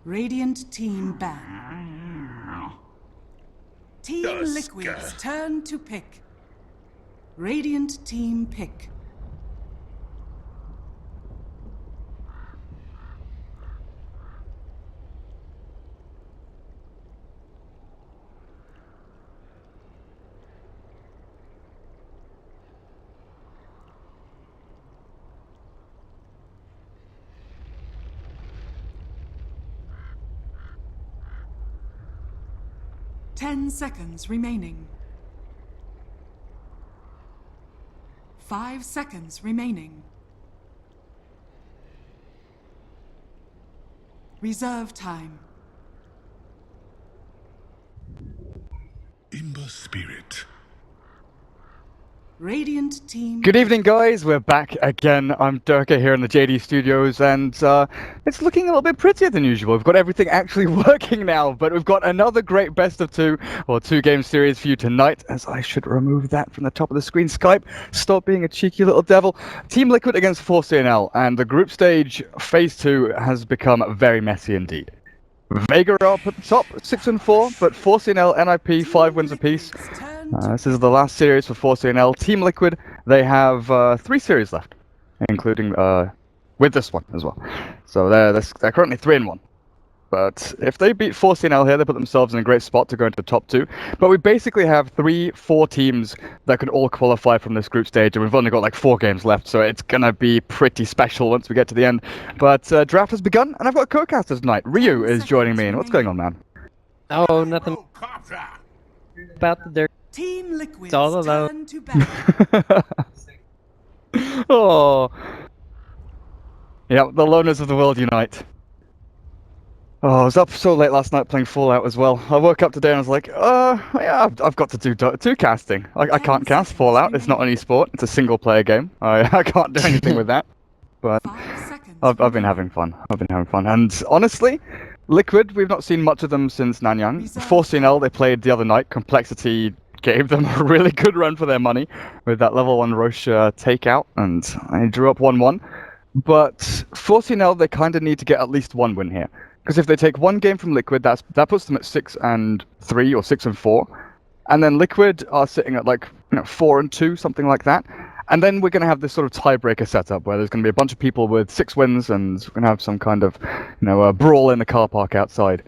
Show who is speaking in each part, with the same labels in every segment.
Speaker 1: Radiant team ban. Team Liquid's turn to pick. Radiant team pick. Ten seconds remaining. 5 seconds remaining. Reserve time.
Speaker 2: Imber spirit.
Speaker 1: Radiant team.
Speaker 3: Good evening, guys. We're back again. I'm Durka here in the JD Studios, and it's looking a little bit prettier than usual. We've got everything actually working now, but we've got another great best of two, or two-game series for you tonight, as I should remove that from the top of the screen. Skype, stop being a cheeky little devil. Team Liquid against 4C&L, and the group stage Phase 2 has become very messy indeed. Vega are up at the top, 6-4, but 4C&L, NIP, 5 wins apiece. This is the last series for 4C&L. Team Liquid, they have 3 series left, including with this one as well. So they're currently 3-1. But if they beat 4C&L here, they put themselves in a great spot to go into the top 2. But we basically have 3-4 teams that could all qualify from this group stage, and we've only got like 4 games left, so it's gonna be pretty special once we get to the end. But draft has begun, and I've got co-casters tonight. Ryu is joining me, and what's going on, man?
Speaker 4: Oh, nothing about the dirt.
Speaker 1: Team Liquid.
Speaker 4: It's all alone.
Speaker 3: Oh. Yeah, the loners of the world unite. Oh, I was up so late last night playing Fallout as well. I woke up today and I was like, yeah, I've got to do Dota 2 casting. I can't cast Fallout, it's not an esport, it's a single player game. I can't do anything with that. But I've been having fun. And honestly, Liquid, we've not seen much of them since Nanyang. 4C&L, they played the other night. Complexity gave them a really good run for their money with that level 1 Roche takeout, and I drew up 1-1. But 4C&L, they kind of need to get at least 1 win here. Because if they take 1 game from Liquid, that puts them at 6-3 or 6-4, and then Liquid are sitting at like 4-2, something like that. And then we're going to have this sort of tiebreaker setup where there's going to be a bunch of people with 6 wins, and we're going to have some kind of a brawl in the car park outside.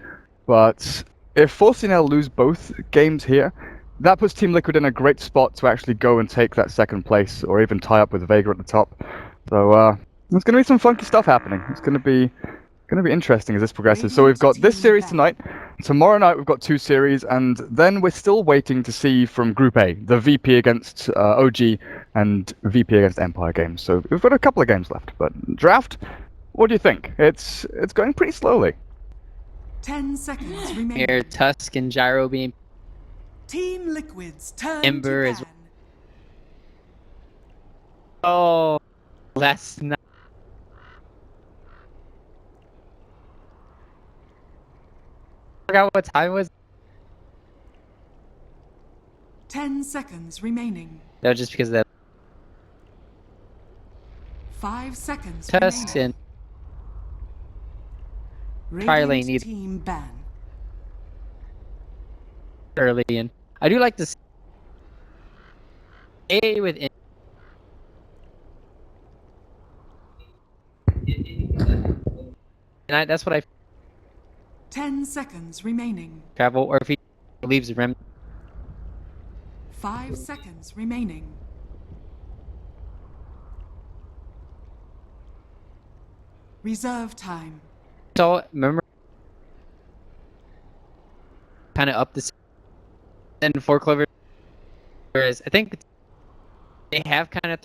Speaker 3: But if 4C&L lose both games here, that puts Team Liquid in a great spot to actually go and take that 2nd place, or even tie up with Vega at the top. So there's going to be some funky stuff happening. It's going to be interesting as this progresses. So we've got this series tonight. Tomorrow night we've got 2 series, and then we're still waiting to see from Group A, the VP against OG and VP against Empire games. So we've got a couple of games left. But draft, what do you think? It's going pretty slowly.
Speaker 1: 10 seconds remaining.
Speaker 4: Here, Tusk and Gyro being
Speaker 1: Team Liquid's turn
Speaker 4: Ember
Speaker 1: to
Speaker 4: is.
Speaker 1: ban.
Speaker 4: Oh, last night. I forgot what time it was.
Speaker 1: 10 seconds remaining.
Speaker 4: No, just because of that.
Speaker 1: 5 seconds
Speaker 4: Tusk
Speaker 1: remaining.
Speaker 4: and Tri-lane
Speaker 1: Radiant
Speaker 4: need-
Speaker 1: team ban.
Speaker 4: early in. I do like to stay within. And that's what I
Speaker 1: 10 seconds remaining.
Speaker 4: travel, or if he leaves the rem.
Speaker 1: 5 seconds remaining. Reserve time.
Speaker 4: So remember, kind of up this and 4 Clovers. Whereas I think they have kind of.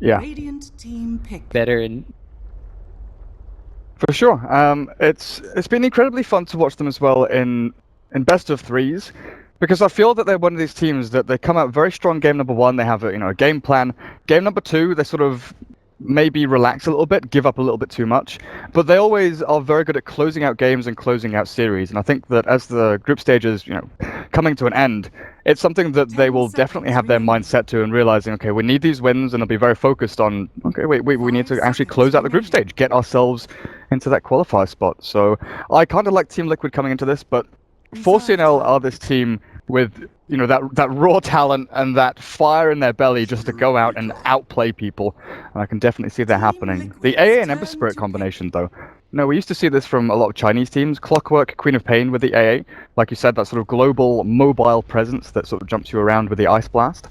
Speaker 3: Yeah.
Speaker 1: Radiant team pick.
Speaker 4: Better and
Speaker 3: For sure. It's been incredibly fun to watch them as well in best of threes, because I feel that they're one of these teams that they come out very strong game number 1. They have a game plan. Game number 2, they sort of maybe relax a little bit, give up a little bit too much, but they always are very good at closing out games and closing out series. And I think that as the group stages coming to an end, it's something that they
Speaker 1: 10
Speaker 3: will definitely have their
Speaker 1: seconds
Speaker 3: mind set to and realizing, okay, we need these wins, and they'll be very focused on, okay, wait, we need to
Speaker 1: 5
Speaker 3: actually
Speaker 1: seconds
Speaker 3: close out the group
Speaker 1: remaining.
Speaker 3: stage, get ourselves into that qualifier spot. So I kind of like Team Liquid coming into this, but 4C&L
Speaker 1: Reserve
Speaker 3: are
Speaker 1: time.
Speaker 3: this team with, you know, that raw talent and that fire in their belly just to go out and outplay people. And I can definitely see that
Speaker 1: Team
Speaker 3: happening. The
Speaker 1: Liquid's
Speaker 3: AA and Ember
Speaker 1: turn
Speaker 3: Spirit
Speaker 1: to
Speaker 3: combination, though. No, we used to see this from a lot of Chinese teams. Clockwork, Queen of Pain with the AA. Like you said, that sort of global mobile presence that sort of jumps you around with the Ice Blast.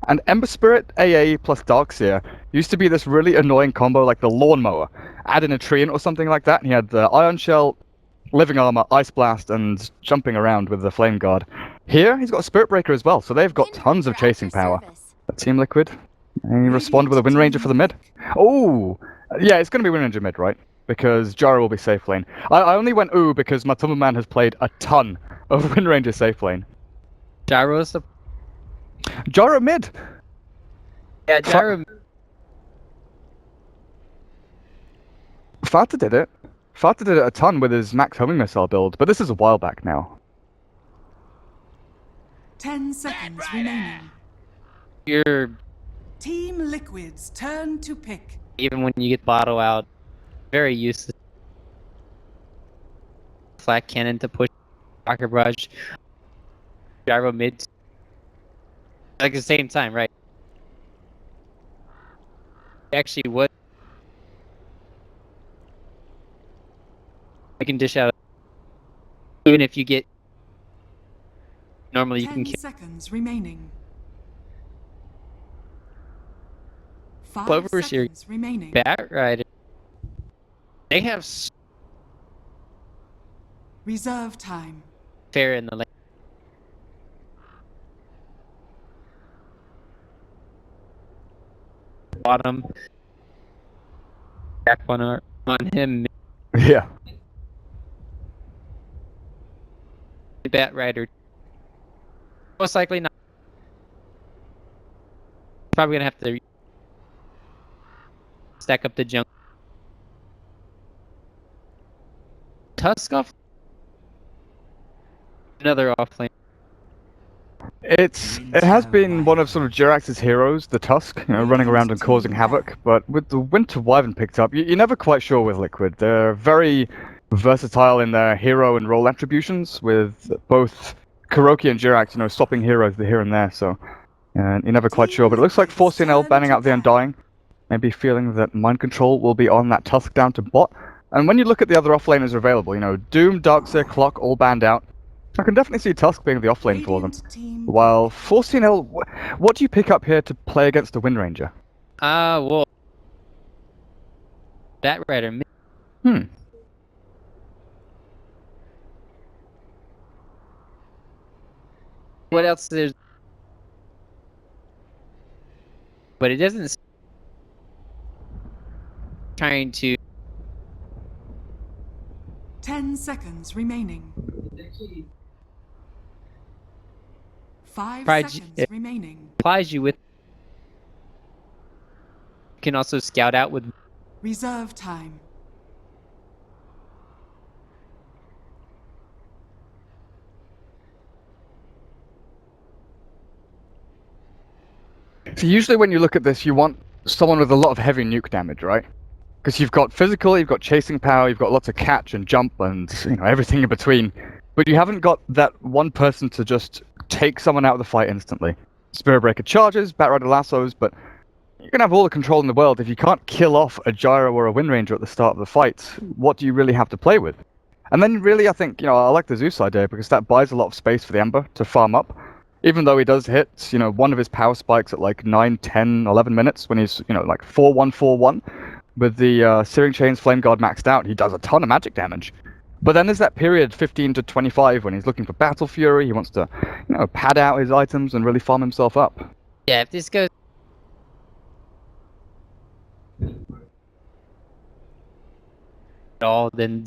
Speaker 3: And Ember Spirit, AA plus Darkseer used to be this really annoying combo like the Lawnmower. Add in a Treant or something like that, and he had the Ion Shell, Living Armor, Ice Blast, and jumping around with the Flame Guard. Here, he's got a Spirit Breaker as well, so they've got tons of chasing power. Team Liquid, and you respond with a Wind Ranger for the mid. Oh! Yeah, it's going to be Wind Ranger mid, right? Because Jara will be safe lane. I only went ooh because Matuma Man has played a ton of Wind Ranger safe lane.
Speaker 4: Gyro's the
Speaker 3: Jara mid!
Speaker 4: yeah Gyro.
Speaker 3: Fata did it. Fata did it a ton with his max homing missile build, but this is a while back now.
Speaker 1: 10 seconds remaining.
Speaker 4: You're
Speaker 1: Team Liquid's turn to pick.
Speaker 4: even when you get bottle out, very useless. Flat cannon to push rocket barrage. Gyro mid. Like at the same time, right? Actually, what? I can dish out. Even if you get. Normally, you
Speaker 1: 10
Speaker 4: can kill.
Speaker 1: seconds remaining. 5
Speaker 4: Clovers, your
Speaker 1: seconds remaining.
Speaker 4: Bat Rider. They have
Speaker 1: Reserve time.
Speaker 4: fair in the lane. Bottom. Back one on him.
Speaker 3: Yeah.
Speaker 4: Bat Rider. Most likely not. Probably gonna have to stack up the junk. Tusk off. Another off lane.
Speaker 3: It has been one of sort of Jirax's heroes, the Tusk, you know, running around and causing havoc, but with the Winter Wyvern picked up, you're never quite sure with Liquid. They're very versatile in their hero and role attributions, with both Kuroki and Jirax, you know, swapping heroes here and there, so you're never quite sure. But it looks like 4C&L banning out the Undying, maybe feeling that Mind Control will be on that Tusk down to bot. And when you look at the other offlaners available, you know, Doom, Darkseer, Clock, all banned out, I can definitely see Tusk being the offlane for them. While 4C&L, what do you pick up here to play against the Wind Ranger?
Speaker 4: Well, Bat Rider. What else there's? But it doesn't. Trying to.
Speaker 1: 10 seconds remaining. 5
Speaker 4: Pride-
Speaker 1: seconds remaining.
Speaker 4: Supplies you with. You can also scout out with.
Speaker 1: Reserve time.
Speaker 3: So usually when you look at this, you want someone with a lot of heavy nuke damage, right? Because you've got physical, you've got chasing power, you've got lots of catch and jump and, you know, everything in between. But you haven't got that one person to just take someone out of the fight instantly. Spirit Breaker charges, Bat Rider lassos, but you can have all the control in the world. If you can't kill off a Gyro or a Wind Ranger at the start of the fight, what do you really have to play with? And then really, I think, you know, I like the Zeus idea because that buys a lot of space for the Ember to farm up. Even though he does hit, you know, one of his power spikes at like 9, 10, 11 minutes when he's, you know, like 4-1, 4-1. With the Searing Chains Flame Guard maxed out, he does a ton of magic damage. But then there's that period, 15 to 25, when he's looking for Battle Fury, he wants to, you know, pad out his items and really farm himself up.
Speaker 4: Yeah, if this goes. At all, then.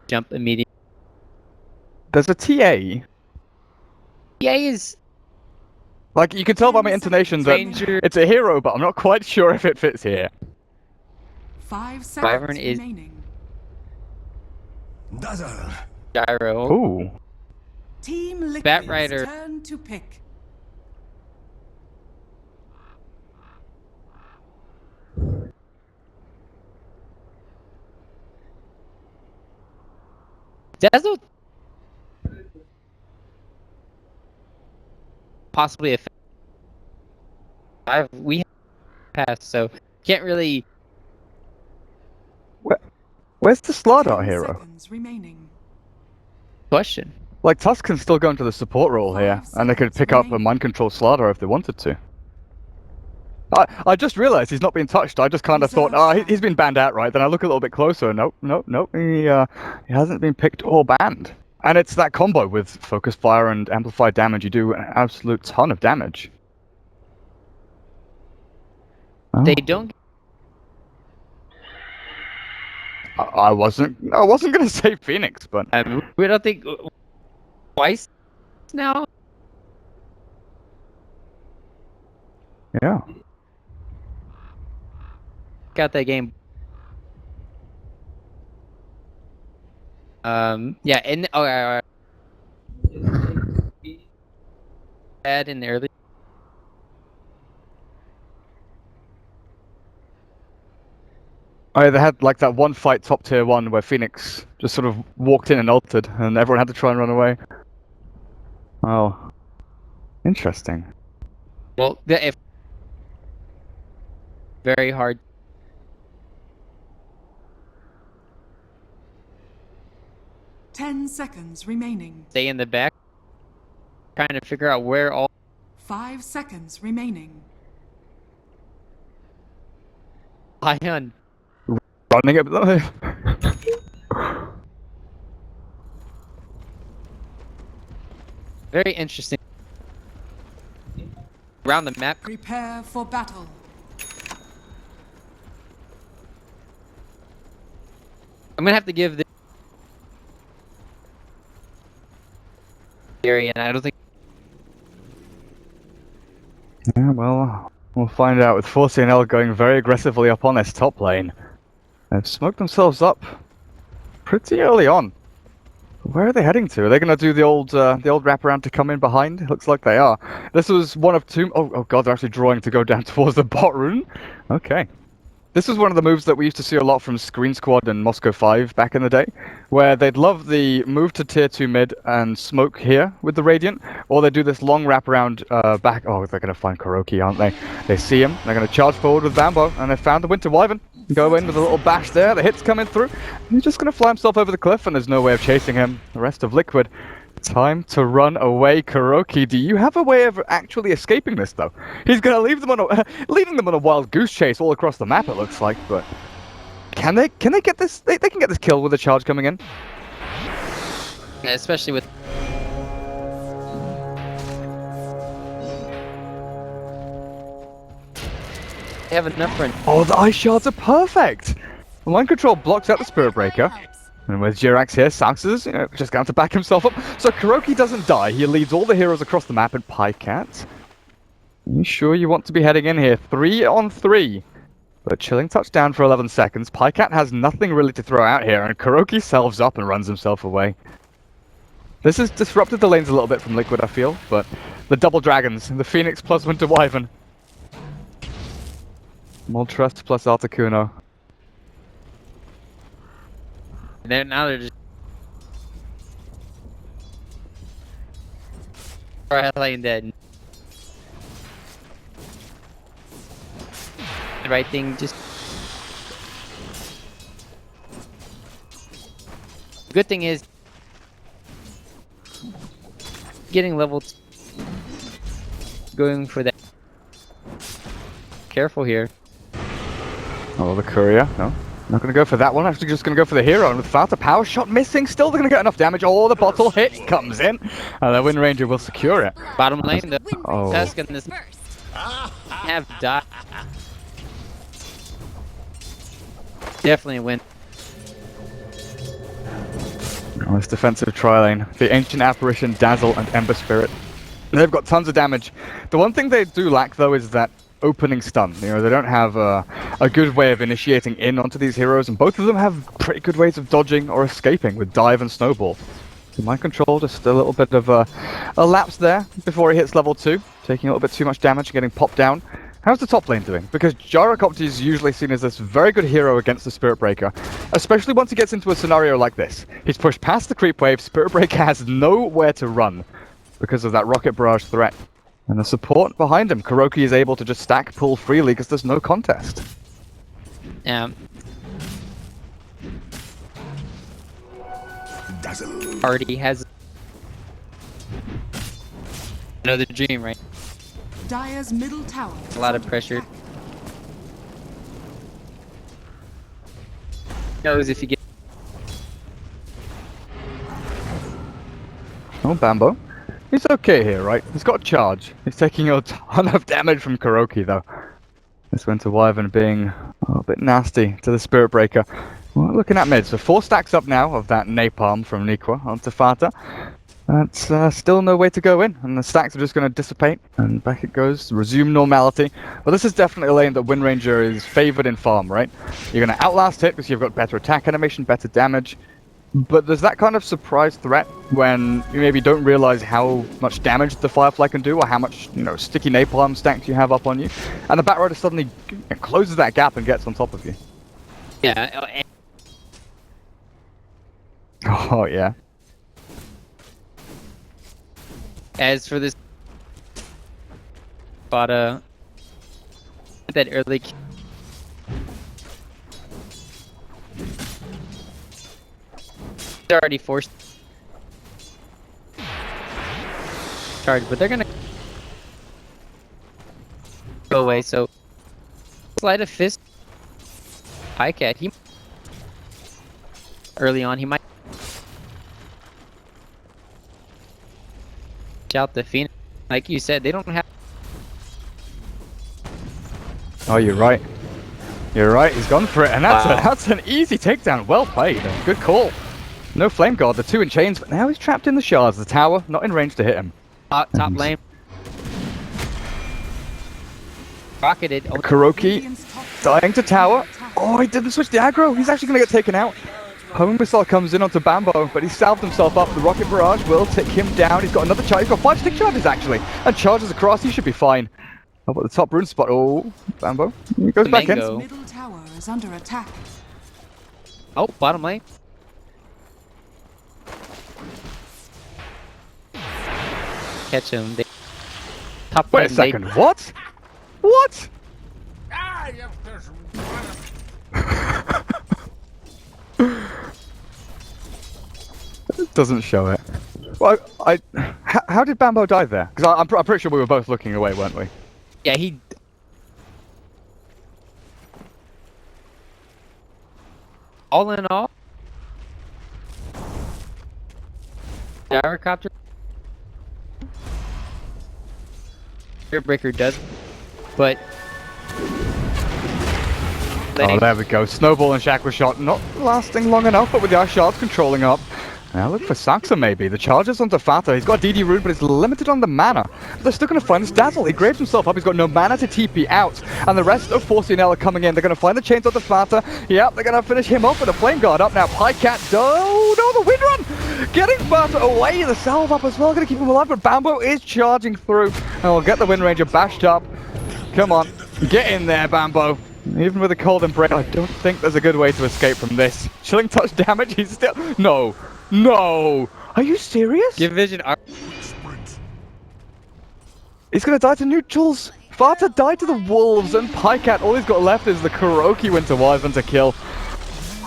Speaker 4: Jump immediately.
Speaker 3: There's a TA.
Speaker 4: Yeah, is.
Speaker 3: Like, you can tell by my intonation that
Speaker 4: Ranger.
Speaker 3: it's a hero, but I'm not quite sure if it fits here.
Speaker 1: 5
Speaker 4: Wyvern
Speaker 1: seconds
Speaker 4: is-
Speaker 1: remaining.
Speaker 2: Dazzle.
Speaker 4: Gyro.
Speaker 3: Ooh.
Speaker 1: Team Liquid's
Speaker 4: Bat Rider.
Speaker 1: turn to pick.
Speaker 4: Dazzle possibly a 5. We have passed, so can't really.
Speaker 3: Where's the Slardar
Speaker 1: 10
Speaker 3: hero?
Speaker 1: seconds remaining.
Speaker 4: Question.
Speaker 3: Like, Tusk can still go into the support role here, and they could pick up a mind control Slardar if they wanted to. I just realized he's not being touched. I just kind of thought, he's been banned outright. Then I look a little bit closer, and nope. He hasn't been picked or banned. And it's that combo with Focus Fire and Amplified Damage. You do an absolute ton of damage. Oh.
Speaker 4: They don't.
Speaker 3: I wasn't gonna say Phoenix, but
Speaker 4: We don't think twice now.
Speaker 3: yeah.
Speaker 4: Got that game. Yeah, and bad in the early.
Speaker 3: Oh, they had like that one fight top tier 1 where Phoenix just sort of walked in and ulted, and everyone had to try and run away. Oh, interesting.
Speaker 4: Well, if very hard.
Speaker 1: Ten seconds remaining.
Speaker 4: Stay in the back, trying to figure out where all.
Speaker 1: 5 seconds remaining.
Speaker 4: Ion.
Speaker 3: Running it.
Speaker 4: Very interesting. Around the map.
Speaker 1: Prepare for battle.
Speaker 4: I'm gonna have to give the area, and I don't think.
Speaker 3: Yeah, well, we'll find out with 4C&L going very aggressively up on this top lane. They've smoked themselves up pretty early on. Where are they heading to? Are they going to do the old wraparound to come in behind? It looks like they are. This was one of two. Oh god, they're actually drawing to go down towards the bot rune. Okay. This was one of the moves that we used to see a lot from Screen Squad and Moscow 5 back in the day, where they'd love the move to tier 2 mid and smoke here with the Radiant, or they do this long wraparound back. Oh, they're going to find Kuroki, aren't they? They see him, they're going to charge forward with Bambo, and they found the Winter Wyvern. Go in with a little bash there, the hit's coming through. He's just going to fly himself over the cliff, and there's no way of chasing him. The rest of Liquid. Time to run away, Kuroki. Do you have a way of actually escaping this, though? He's going to leave them on leading them on a wild goose chase all across the map, it looks like, but can they get this? They can get this kill with a charge coming in.
Speaker 4: Yeah, especially with. They have enough for.
Speaker 3: Oh, the ice shards are perfect. The Mind Control blocks out the Spirit Breaker. And with Jirax here, Sax is just going to back himself up. So Kuroki doesn't die. He leads all the heroes across the map, and Pycat. Are you sure you want to be heading in here? 3 on 3. But chilling touchdown for 11 seconds. Pycat has nothing really to throw out here, and Kuroki selves up and runs himself away. This has disrupted the lanes a little bit from Liquid, I feel, but the double dragons, the Phoenix plus Winter Wyvern. Moltres plus Articuno.
Speaker 4: Now they're just. Right lane dead. The right thing, just. The good thing is getting level going for that. Careful here.
Speaker 3: Oh, the courier. No. Not going to go for that one. Actually, just going to go for the hero. And with Fata power shot missing, still going to get enough damage. Oh, the bottle hit comes in. And the Wind Ranger will secure it.
Speaker 4: Bottom lane, the
Speaker 3: Oh.
Speaker 4: Tusk and this have died. Definitely a win.
Speaker 3: Oh, this defensive tri-lane. The Ancient Apparition, Dazzle, and Ember Spirit. They've got tons of damage. The one thing they do lack, though, is that opening stun. You know, they don't have a good way of initiating in onto these heroes, and both of them have pretty good ways of dodging or escaping with dive and snowball. Mind control, just a little bit of a lapse there before he hits level 2, taking a little bit too much damage and getting popped down. How's the top lane doing? Because Gyrocopter is usually seen as this very good hero against the Spirit Breaker, especially once he gets into a scenario like this. He's pushed past the creep wave, Spirit Breaker has nowhere to run because of that rocket barrage threat. And the support behind him, Kuroki is able to just stack pull freely because there's no contest.
Speaker 4: Yeah. Already has another dream, right?
Speaker 1: Dire's middle tower.
Speaker 4: A lot of pressure. Knows if you get.
Speaker 3: Oh, Bambo. He's okay here, right? He's got a charge. He's taking a ton of damage from Kuroki, though. This Winter Wyvern being a bit nasty to the Spirit Breaker. Well, looking at mid, so 4 stacks up now of that Napalm from Nikwa onto Fata. That's still no way to go in, and the stacks are just going to dissipate, and back it goes, resume normality. But this is definitely a lane that Wind Ranger is favoured in farm, right? You're going to outlast hit because you've got better attack animation, better damage, but there's that kind of surprise threat when you maybe don't realise how much damage the Firefly can do, or how much, you know, sticky Napalm stacks you have up on you, and the Batrider suddenly closes that gap and gets on top of you.
Speaker 4: Yeah.
Speaker 3: Oh, yeah.
Speaker 4: As for this, but that early. They're already forced charge, but they're gonna go away. So slide a fist. Highcat. He early on he might out the Phoenix. Like you said, they don't have.
Speaker 3: Oh, you're right. You're right. He's gone for it, and that's
Speaker 4: Wow.
Speaker 3: that's an easy takedown. Well played. Good call. No Flame Guard. The 2 in chains, but now he's trapped in the shards. The tower not in range to hit him.
Speaker 4: Top lane. Rocketed. Oh,
Speaker 3: Kuroki
Speaker 1: Radiant's top tower
Speaker 3: dying to
Speaker 1: is
Speaker 3: tower.
Speaker 1: under attack.
Speaker 3: Oh, he didn't switch the aggro. He's actually going to get taken out. Home Missile comes in onto Bambo, but he salved himself up. The Rocket Barrage will take him down. He's got another charge. He's got 5 stick charges, actually. And charges across. He should be fine. How about the top rune spot? Oh, Bambo. He goes back in.
Speaker 4: Mango.
Speaker 1: Middle tower is under attack.
Speaker 4: Oh, bottom lane. Catch him. Top
Speaker 3: Wait a
Speaker 4: lane,
Speaker 3: second. What? What? It doesn't show it. Well, how did Bambo die there? Because I'm pretty sure we were both looking away, weren't we?
Speaker 4: Yeah, he. All in all, Gyrocopter. Breaker does, but.
Speaker 3: Oh, there we go. Snowball and Shackle Shot not lasting long enough, but with the Ice Shards controlling up. Now look for Saxa maybe. The charges onto Fata. He's got DD Rune, but it's limited on the mana. They're still going to find his Dazzle. He graves himself up. He's got no mana to TP out. And the rest of 4C&L are coming in. They're going to find the chains onto Fata. Yep, they're going to finish him off with a Flame Guard up now. Pycat. Oh, no, the Wind Run! Getting Fata away. The salve up as well. Going to keep him alive, but Bambo is charging through. And we'll get the Wind Ranger bashed up. Come on. Get in there, Bambo. Even with a cold embrace, I don't think there's a good way to escape from this. Chilling touch damage, he's still... No! No! Are you serious?
Speaker 4: Give Vision.
Speaker 3: He's gonna die to neutrals! Fata died to the wolves, and Pycat, all he's got left is the Kuroki Winter Wyvern to kill.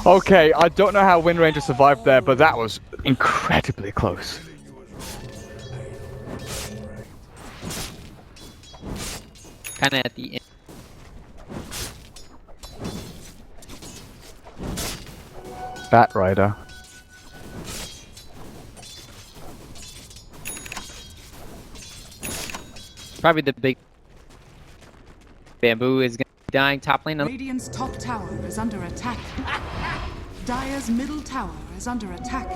Speaker 3: Okay, I don't know how Wind Ranger survived there, but that was incredibly close.
Speaker 4: Kinda at the end.
Speaker 3: Batrider.
Speaker 4: Probably the big Bamboo is gonna be dying top lane.
Speaker 1: Radiant's top tower is under attack. Dire's middle tower is under attack.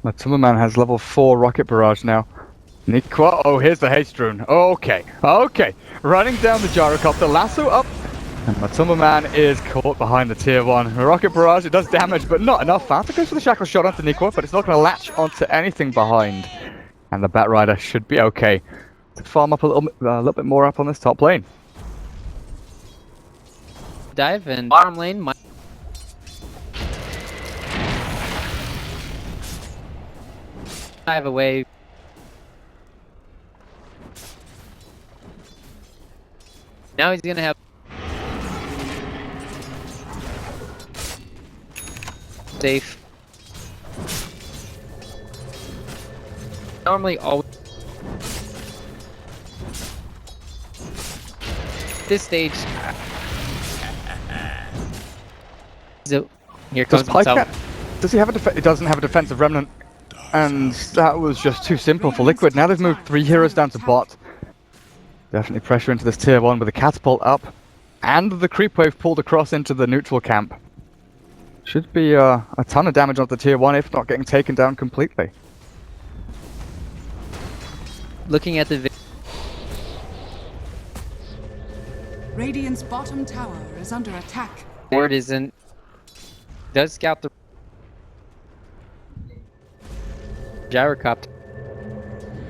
Speaker 3: The Timberman has level 4 Rocket Barrage now. Nikwa, oh, here's the Haste Rune. Okay, okay. Running down the Gyrocopter, lasso up And Matumba Man is caught behind the tier 1. Rocket Barrage, it does damage, but not enough. Falta goes for the Shackle Shot onto Nico, but it's not going to latch onto anything behind. And the Bat Rider should be okay to farm up a little bit more up on this top lane.
Speaker 4: Dive and bottom lane. Dive away. Now he's gonna have safe. Normally always this stage. So here comes himself.
Speaker 3: Does he have a he doesn't have a defensive remnant, and that was just too simple for Liquid. Now they've moved 3 heroes down to bot. Definitely pressure into this tier 1 with a catapult up, and the creep wave pulled across into the neutral camp. Should be a ton of damage on the tier 1 if not getting taken down completely.
Speaker 4: Looking at the
Speaker 1: Radiant's bottom tower is under attack.
Speaker 4: board isn't does scout the gyrocopter.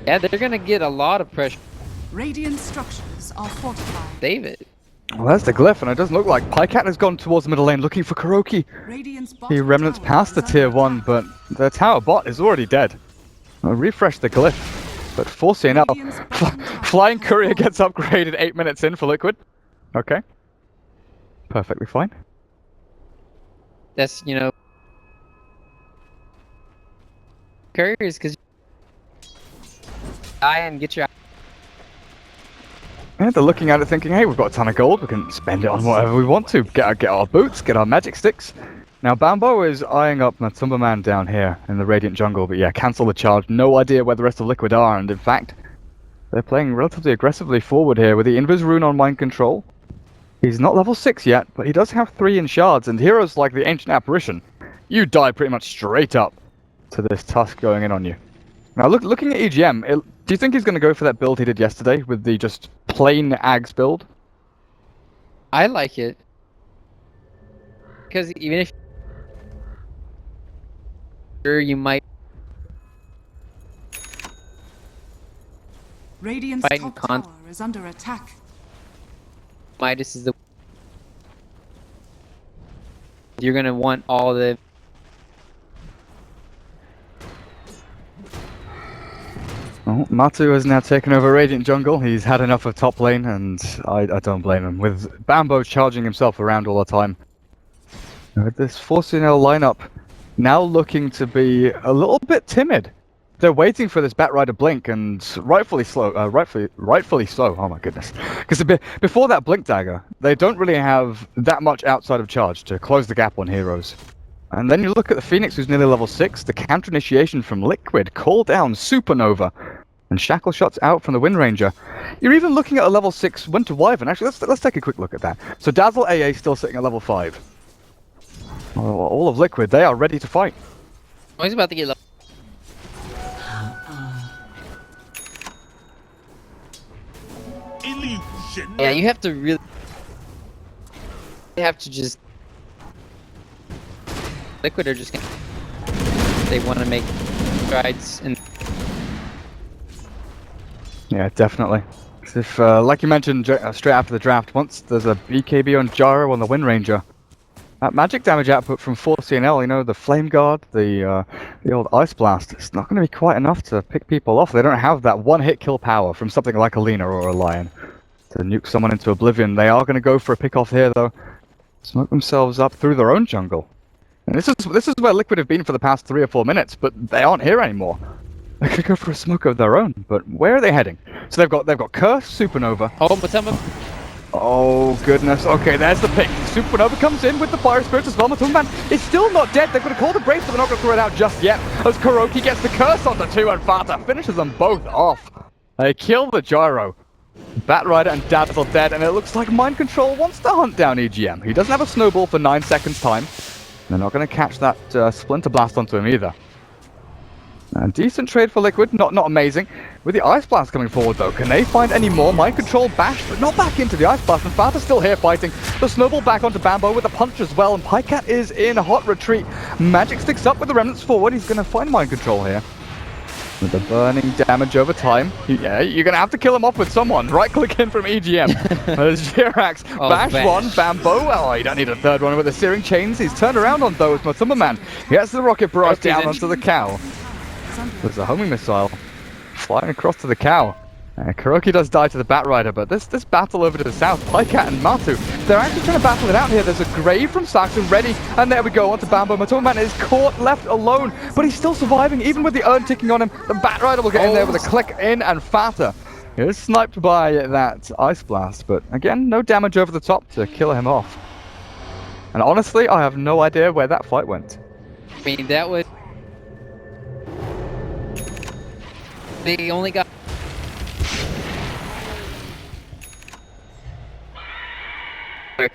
Speaker 4: Yeah, they're gonna get a lot of pressure.
Speaker 1: Radiant structures are fortified.
Speaker 4: Save it.
Speaker 3: Well, there's the glyph, and it doesn't look like Pycat has gone towards the middle lane looking for Kuroki.
Speaker 1: Radiant's
Speaker 3: He
Speaker 1: bottom
Speaker 3: remnants
Speaker 1: tower
Speaker 3: past the
Speaker 1: is
Speaker 3: tier
Speaker 1: under
Speaker 3: 1,
Speaker 1: attack.
Speaker 3: but the tower bot is already dead. I'll refresh the glyph, but 4C&L.
Speaker 1: Radiant's bottom tower
Speaker 3: Flying
Speaker 1: has
Speaker 3: Courier
Speaker 1: fallen.
Speaker 3: gets upgraded 8 minutes in for Liquid. Okay. Perfectly fine.
Speaker 4: That's, you know, couriers, because die and get your.
Speaker 3: Yeah, they're looking at it thinking, hey, we've got a ton of gold, we can spend it on whatever we want to. Get our boots, get our magic sticks. Now Bambo is eyeing up Matumba Man down here in the Radiant jungle, but yeah, cancel the charge. No idea where the rest of Liquid are, and in fact, they're playing relatively aggressively forward here with the Invis rune on mind control. He's not level 6 yet, but he does have 3 in shards, and heroes like the Ancient Apparition, you die pretty much straight up to this Tusk going in on you. Now looking at EGM, do you think he's going to go for that build he did yesterday with the just plain Ags build?
Speaker 4: I like it. Because even if sure you might
Speaker 1: Radiant's
Speaker 4: Fighting
Speaker 1: top
Speaker 4: con-
Speaker 1: tower is under attack.
Speaker 4: Midas is the you're gonna want all the
Speaker 3: Oh, Matu has now taken over Radiant jungle. He's had enough of top lane, and I don't blame him. With Bambo charging himself around all the time. With this 4C&L lineup now looking to be a little bit timid. They're waiting for this Batrider blink, and rightfully so. Oh my goodness! Because before that blink dagger, they don't really have that much outside of charge to close the gap on heroes. And then you look at the Phoenix, who's nearly level 6. The counter initiation from Liquid, call down Supernova, and Shackle Shots out from the Wind Ranger. You're even looking at a level 6 Winter Wyvern. Actually, let's take a quick look at that. So Dazzle AA still sitting at level 5. All of Liquid, they are ready to fight.
Speaker 4: oh, he's about to get
Speaker 2: Illusion.
Speaker 4: yeah, you have to really just Liquid are just gonna they want to make strides and
Speaker 3: Yeah, definitely. 'Cause if, like you mentioned straight after the draft, once there's a BKB on Gyro on the Wind Ranger, that magic damage output from 4C&L, you know, the Flame Guard, the old Ice Blast, it's not going to be quite enough to pick people off. They don't have that one-hit kill power from something like a Lina or a Lion to nuke someone into oblivion. They are going to go for a pick-off here, though. Smoke themselves up through their own jungle. And this is where Liquid have been for the past 3 or 4 minutes, but they aren't here anymore. They could go for a smoke of their own, but where are they heading? So they've got Curse, Supernova.
Speaker 4: oh, but some of
Speaker 3: Oh goodness, okay, there's the pick. Supernova comes in with the Fire Spirit as well. Matumba Man is still not dead. They're going to call the Brace, but they're not going to throw it out just yet. As Kuroki gets the Curse on the 2 and Fata finishes them both off. They kill the Gyro. Batrider and Dazzle dead, and it looks like Mind Control wants to hunt down EGM. He doesn't have a snowball for 9 seconds time. They're not going to catch that Splinter Blast onto him either. A decent trade for Liquid, not amazing. With the Ice Blast coming forward though, can they find any more mind control? Bash, but not back into the Ice Blast, and Father's still here fighting. The snowball back onto Bambo with a punch as well, and Pycat is in hot retreat. Magic sticks up with the remnants forward, he's gonna find mind control here. With the burning damage over time. Yeah, you're gonna have to kill him off with someone. Right-click in from EGM. There's Jirax. Bash one, Bambo. Oh, you don't need a third one with the searing chains. He's turned around on those. Matumba Man gets the rocket barrage down onto the cow. There's a homing missile flying across to the cow. Kuroki does die to the Batrider, but this battle over to the south, Pycat and Matu, they're actually trying to battle it out here. There's a grave from Saxon ready, and there we go onto Bambo. Matumba Man is caught, left alone, but he's still surviving, even with the urn ticking on him. The Batrider will get in there with a click in, and Fata is sniped by that Ice Blast, but again, no damage over the top to kill him off. And honestly, I have no idea where that fight went.
Speaker 4: I mean, that was... They only got...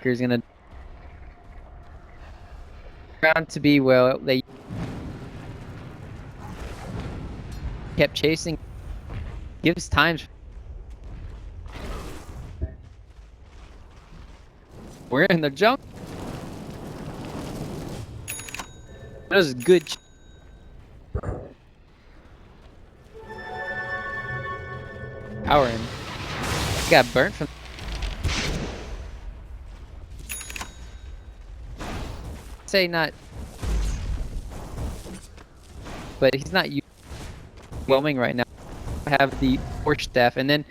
Speaker 4: Is gonna round to be well. They kept chasing. Gives time. We're in the jump. That was good. Power in. Got burnt from. Say not, but he's not overwhelming right now. I have the force staff, and then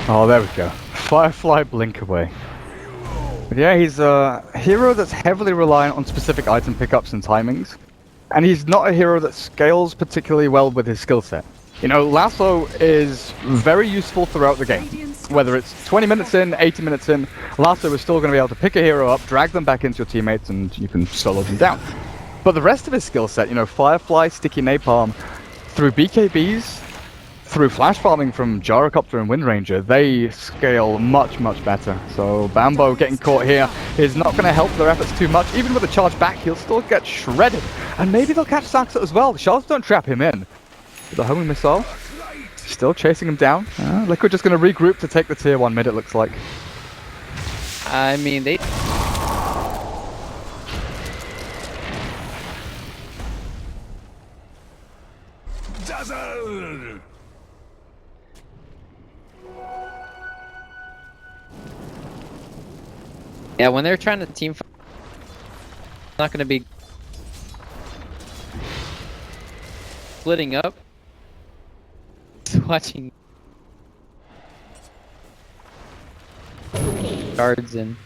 Speaker 3: oh, there we go. Firefly blink away. But yeah, he's a hero that's heavily reliant on specific item pickups and timings, and he's not a hero that scales particularly well with his skill set. You know, Lasso is very useful throughout the game. Whether it's 20 minutes in, 80 minutes in, Lasso is still going to be able to pick a hero up, drag them back into your teammates, and you can solo them down. But the rest of his skill set, you know, Firefly, Sticky Napalm, through BKBs, through flash farming from Gyrocopter and Wind Ranger, they scale much, much better. So Bambo getting caught here is not going to help their efforts too much. Even with a charge back, he'll still get shredded. And maybe they'll catch Saxo as well. The shards don't trap him in. The homing missile, still chasing him down. Liquid just going to regroup to take the tier 1 mid, it looks like.
Speaker 4: I mean, they...
Speaker 2: Dazzle!
Speaker 4: Yeah, when they're trying to team fight, it's not going to be splitting up. Watching guards and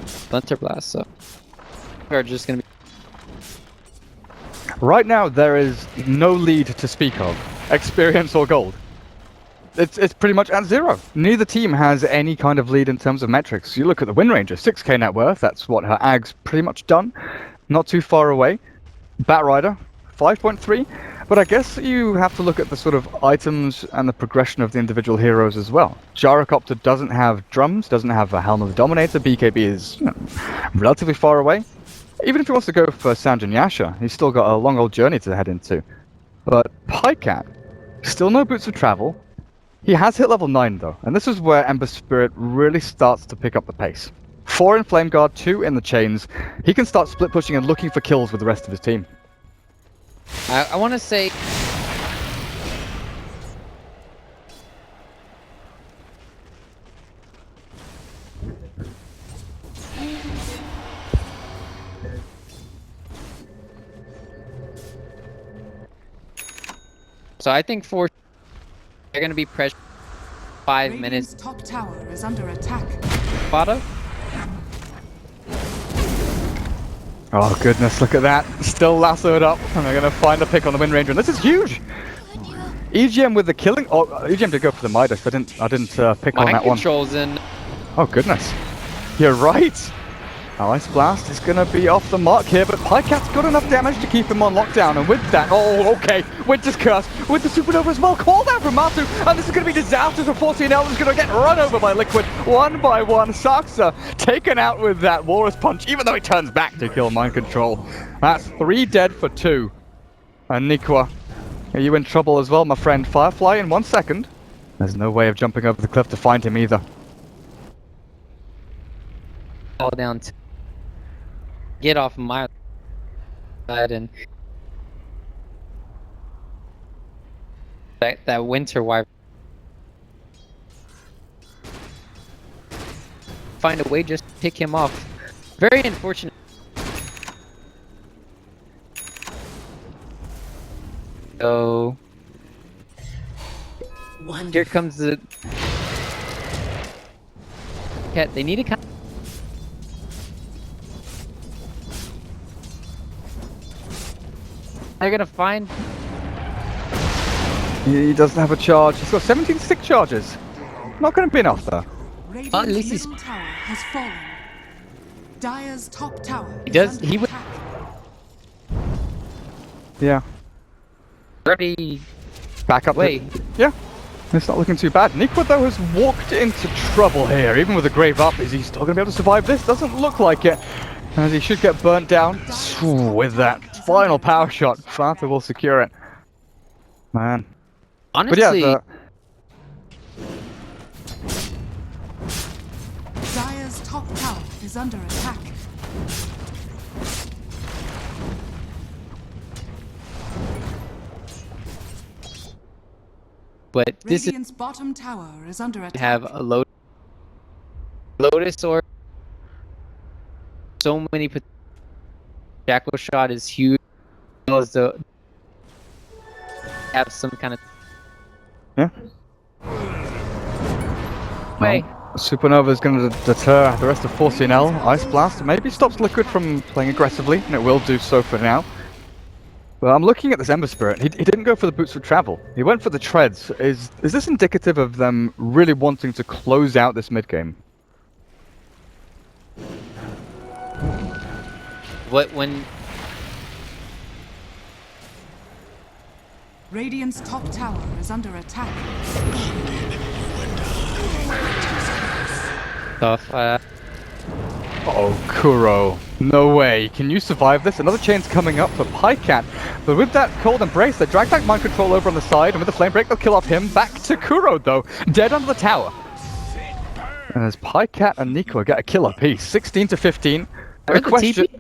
Speaker 4: Thunder Blast, so are just gonna be.
Speaker 3: Right now, there is no lead to speak of, experience or gold. It's pretty much at zero. Neither team has any kind of lead in terms of metrics. You look at the Wind Ranger, 6k net worth. That's what her ag's pretty much done. Not too far away. Batrider, 5.3. But I guess you have to look at the sort of items and the progression of the individual heroes as well. Gyrocopter doesn't have drums, doesn't have a Helm of the Dominator. BKB is, you know, relatively far away. Even if he wants to go for Sanjin Yasha, he's still got a long old journey to head into. But Pycat, still no boots of travel. He has hit level 9 though, and this is where Ember Spirit really starts to pick up the pace. 4 in Flame Guard, 2 in the chains. He can start split pushing and looking for kills with the rest of his team.
Speaker 4: I want to say. So I think they're going to be pressured 5 minutes.
Speaker 1: Top tower is under attack.
Speaker 4: Fata?
Speaker 3: Oh goodness, look at that. Still lassoed up, and they're going to find a pick on the Wind Ranger, and this is huge! EGM with the killing... Oh, EGM did go for the Midas, I didn't pick on that one.
Speaker 4: Controls in.
Speaker 3: Oh goodness. You're right! Ice Blast is going to be off the mark here, but Pycat's got enough damage to keep him on lockdown, and with that, oh, okay, Winter's Curse with the Supernova as well, called out from Matu, and this is going to be disastrous for 4C&L, who's going to get run over by Liquid, one by one. Saksa taken out with that Walrus Punch, even though he turns back to kill Mind Control. That's 3 dead for 2. And Nikwa, are you in trouble as well, my friend? Firefly in 1 second. There's no way of jumping over the cliff to find him either.
Speaker 4: Fall down to get off my side, and that winter wipe. Find a way just to pick him off. Very unfortunate. So here comes the cat. They need a cat. They're gonna find.
Speaker 3: He doesn't have a charge. He's got 17 stick charges. Not going to be enough though.
Speaker 1: Radiant's
Speaker 4: At least he's-
Speaker 1: middle tower has fallen. Dire's top tower
Speaker 4: He
Speaker 1: is
Speaker 4: does-
Speaker 1: under
Speaker 4: he would-
Speaker 1: attack.
Speaker 3: Yeah.
Speaker 4: Already.
Speaker 3: Back up.
Speaker 4: Wait.
Speaker 3: Yeah. It's not looking too bad. Nikwa though has walked into trouble here. Even with the grave up, is he still going to be able to survive this? Doesn't look like it. As he should get burnt down. With that final power shot, Fanta will secure it. Man.
Speaker 4: Honestly,
Speaker 3: But yeah,
Speaker 1: Dire's top tower is under attack.
Speaker 4: but this is
Speaker 1: Radiant's bottom tower is under attack.
Speaker 4: have a Lotus or so many. Jackal shot is huge. As the have some kind of
Speaker 3: yeah.
Speaker 4: way.
Speaker 3: Supernova is going to deter the rest of 4C&L. Ice Blast maybe stops Liquid from playing aggressively, and it will do so for now. But I'm looking at this Ember Spirit. He didn't go for the boots of travel. He went for the treads. Is this indicative of them really wanting to close out this mid game?
Speaker 4: What when
Speaker 1: Radiant's top tower is under attack.
Speaker 4: tough?
Speaker 3: Oh, Kuro. No way. Can you survive this? Another chain's coming up for Pycat. But with that cold embrace, they drag back Mind Control over on the side, and with the flame break, they'll kill off him. Back to Kuro, though. Dead under the tower. And as Pycat and Nico get a kill apiece. 16 to 15.
Speaker 4: Where's the TP?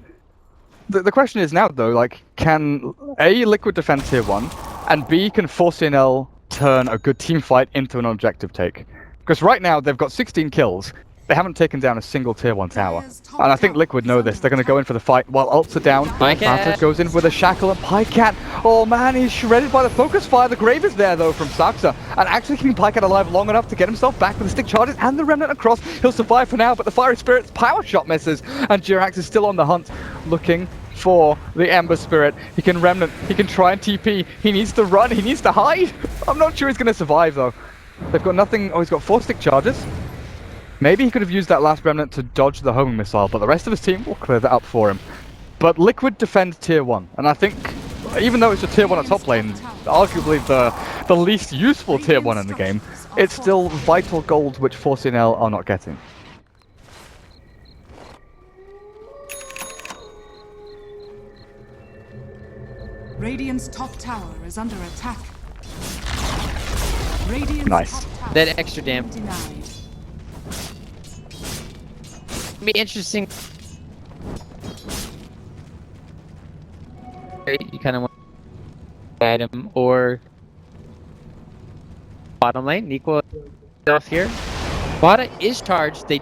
Speaker 3: The question is now, though, like, can A, Liquid defend tier 1, and B, can 4C&L turn a good team fight into an objective take? Because right now, they've got 16 kills. They haven't taken down a single tier 1 tower. And I think Liquid know this. They're going to go in for the fight while ults are down.
Speaker 4: Pycat.
Speaker 3: Phantom goes in with a shackle and Pycat. Oh man, he's shredded by the focus fire. The grave is there though from Saksa. And actually keeping Pycat alive long enough to get himself back with the stick charges and the remnant across. He'll survive for now, but the Fiery Spirit's power shot misses. And Jirax is still on the hunt, looking for the Ember Spirit. He can remnant, he can try and TP. He needs to run, he needs to hide. I'm not sure he's going to survive though. They've got nothing. Oh, he's got 4 stick charges. Maybe he could have used that last remnant to dodge the homing missile, but the rest of his team will clear that up for him. But Liquid defend tier 1, and I think, even though it's a tier 1 at top lane, arguably the least useful tier 1 in the game, it's still vital gold which 4C&L are not getting.
Speaker 1: Radiant's top tower is under attack. Radiant's
Speaker 3: Nice.
Speaker 1: top tower
Speaker 4: That extra damage.
Speaker 1: denied.
Speaker 4: Be interesting. You kind of want to item or bottom lane. Nico off here. Bada is charged. They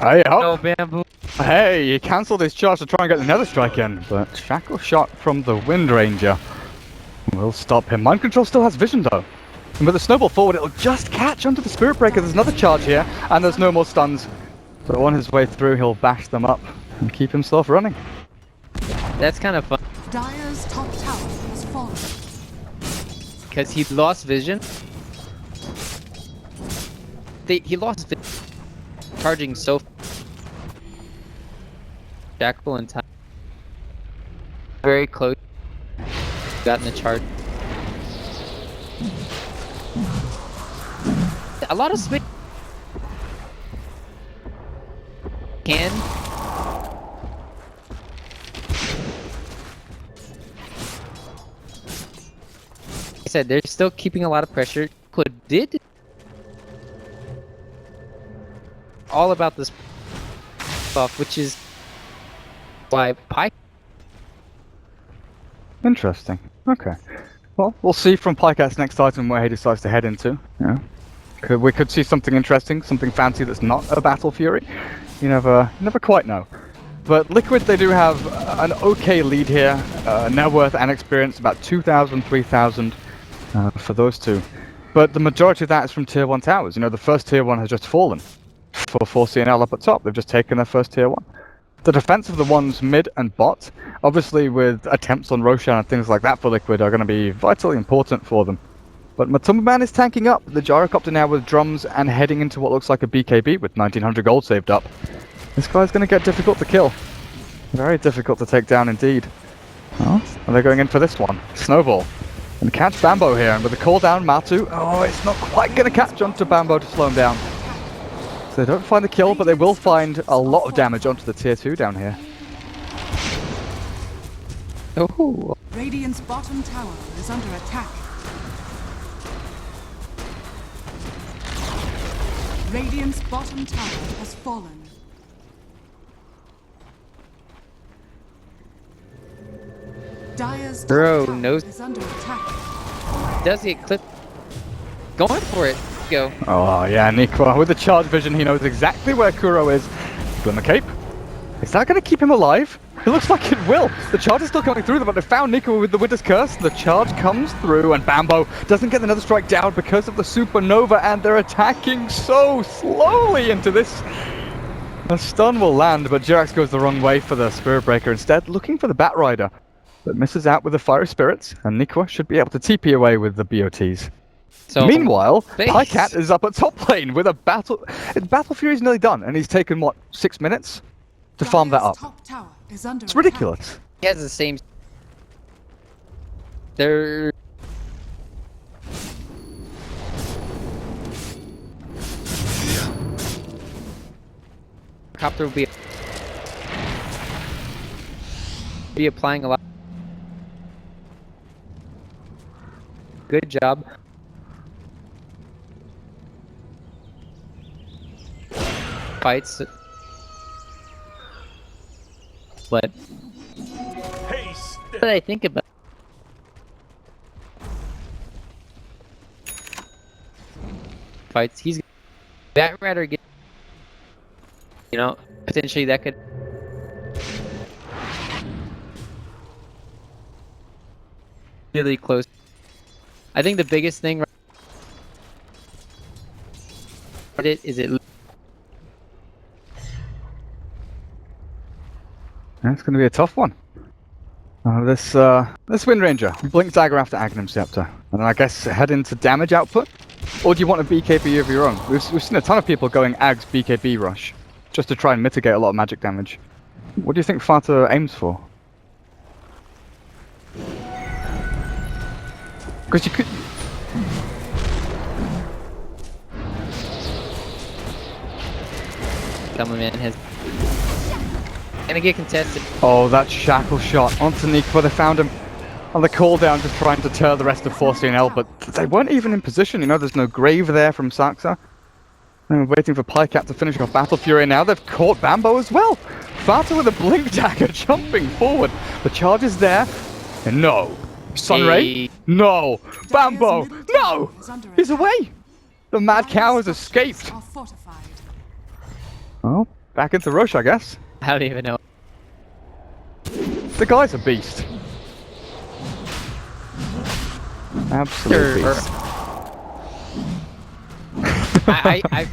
Speaker 3: Hey,
Speaker 4: no bamboo.
Speaker 3: Hey, he cancelled his charge to try and get the Nether Strike in, but Shackle shot from the Wind Ranger will stop him. Mind Control still has vision though. And with the snowball forward, it'll just catch onto the Spirit Breaker. There's another charge here, and there's no more stuns. So on his way through, he'll bash them up and keep himself running.
Speaker 4: That's kind of fun
Speaker 1: Dire's top tower has fallen.
Speaker 4: because he lost vision. He lost vision. charging so Jackal in time. Very close. Got in the charge. A lot of space. Can. I said they're still keeping a lot of pressure. Did all about this buff, which is why Pike.
Speaker 3: Interesting. Okay. Well, we'll see from Pykat's next item where he decides to head into. Yeah. We could see something interesting, something fancy that's not a Battle Fury. You never quite know. But Liquid, they do have an okay lead here. Net worth and experience, about 2,000, 3,000 for those two. But the majority of that is from Tier 1 towers. You know, the first Tier 1 has just fallen for 4C&L up at top. They've just taken their first Tier 1. The defense of the ones mid and bot, obviously with attempts on Roshan and things like that for Liquid, are going to be vitally important for them. But Matumbaman is tanking up the Gyrocopter now with drums and heading into what looks like a BKB with 1900 gold saved up. This guy's going to get difficult to kill. Very difficult to take down indeed. Oh, and they're going in for this one. Snowball. And catch Bambo here, and with the call down, Matu, oh, it's not quite going to catch onto Bambo to slow him down. So they don't find the kill, but they will find a lot of damage onto the tier 2 down here.
Speaker 4: Oh.
Speaker 1: Radiant's bottom tower is under attack. Radiant's bottom tower has fallen. Dire's top
Speaker 4: Bro
Speaker 1: tower
Speaker 4: knows.
Speaker 1: is under attack.
Speaker 4: Does get clipped. Going for it. Go.
Speaker 3: Oh yeah, Nikwa, with the charge vision, he knows exactly where Kuro is. Glimmer Cape. Is that going to keep him alive? It looks like it will. The charge is still coming through, but they found Nikwa with the Winter's Curse. The charge comes through, and Bambo doesn't get another strike down because of the Supernova, and they're attacking so slowly into this. The stun will land, but Jirax goes the wrong way for the Spirit Breaker instead, looking for the Bat Rider, but misses out with the Fiery Spirits, and Nikwa should be able to TP away with the BOTs.
Speaker 4: So,
Speaker 3: meanwhile,
Speaker 4: base.
Speaker 3: Pycat is up at top lane with a battle. Battle Fury's nearly done, and he's taken what, 6 minutes to farm that
Speaker 1: Dire's
Speaker 3: up.
Speaker 1: top tower is under
Speaker 3: It's
Speaker 1: attack.
Speaker 3: ridiculous.
Speaker 4: He has the same. They're. Copter will be applying a lot. Good job. Fights. But what I think about fights, he's that Rider get, you know, potentially that could really close. I think the biggest thing is it.
Speaker 3: That's going to be a tough one. This Wind Ranger, Blink Dagger after Aghanim Scepter, and I guess head into damage output? Or do you want a BKB of your own? We've seen a ton of people going Ags BKB rush, just to try and mitigate a lot of magic damage. What do you think Fata aims for? Because you could...
Speaker 4: Someone has gonna get contested.
Speaker 3: Oh, that shackle shot onto Nikwa. They found him on the call down, just trying to deter the rest of 4C&L, but they weren't even in position. You know, there's no grave there from Saxa. And we're waiting for Pycat to finish off Battle Fury. Now they've caught Bambo as well. Fata with a Blink Dagger jumping forward. The charge is there. And no. Sunray? No. Bambo? No! He's away! The Mad Cow has escaped.
Speaker 1: Are fortified.
Speaker 3: Oh, back into Roche, I guess.
Speaker 4: I don't even know.
Speaker 3: The guy's a beast. Absolute beast.
Speaker 4: I